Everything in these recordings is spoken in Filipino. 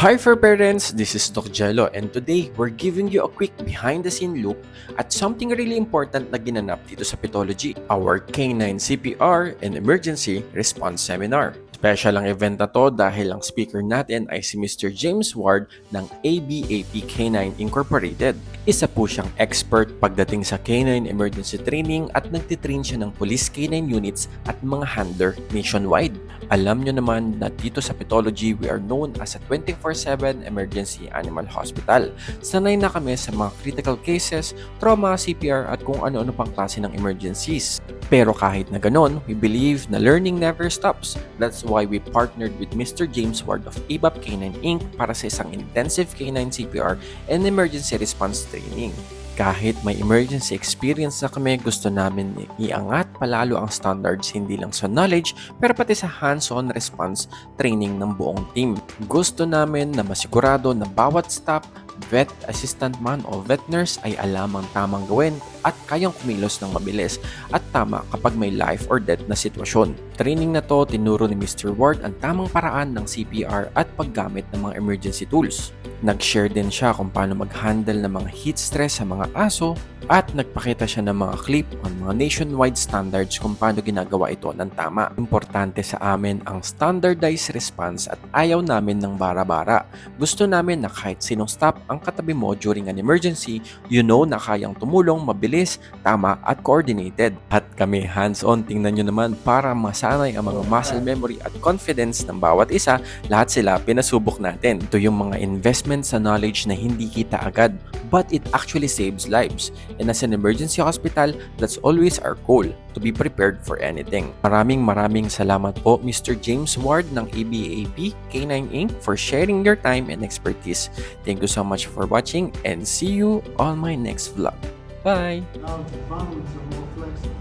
Hi for parents, this is Doc Jello and today we're giving you a quick behind the scene look at something really important na ginanap dito sa Pathology, our K9 CPR and Emergency Response Seminar. Special ang event na to dahil ang speaker natin ay si Mr. James Ward ng ABAP K9 Incorporated. Isa po siyang expert pagdating sa K9 emergency training at nagtitrain siya ng police K9 units at mga handler nationwide. Alam nyo naman na dito sa Pathology, we are known as a 24/7 emergency animal hospital. Sanay na kami sa mga critical cases, trauma, CPR at kung ano-ano pang klase ng emergencies. Pero kahit na ganon, we believe na learning never stops. That's why we partnered with Mr. James Ward of ABAP K9 Inc. para sa isang intensive K9 CPR and emergency response training. Kahit may emergency experience na kami, gusto namin iangat palalo ang standards hindi lang sa knowledge pero pati sa hands-on response training ng buong team. Gusto namin na masigurado na bawat staff, vet assistant man o vet nurse ay alam ang tamang gawin at kayang kumilos ng mabilis at tama kapag may life or death na sitwasyon. Training na to, tinuro ni Mr. Ward ang tamang paraan ng CPR at paggamit ng mga emergency tools. Nag-share din siya kung paano mag-handle ng mga heat stress sa mga aso at nagpakita siya ng mga clip on mga nationwide standards kung paano ginagawa ito ng tama. Importante sa amin ang standardized response at ayaw namin ng bara-bara. Gusto namin na kahit sinong staff ang katabi mo during an emergency, you know na kayang tumulong mabilis, tama at coordinated. At kami hands-on, tingnan nyo naman para masanay ang mga muscle memory at confidence ng bawat isa, lahat sila pinasubok natin. Ito yung mga investment sa knowledge na hindi kita agad, but it actually saves lives. And as an emergency hospital, that's always our goal, to be prepared for anything. Maraming salamat po Mr. James Ward ng ABAP K9 Inc. for sharing your time and expertise. Thank you so much for watching and see you on my next vlog. Bye! Now the bones are more flexible.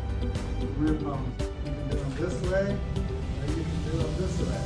The rear bones. You can do them this way, or you can do them this way.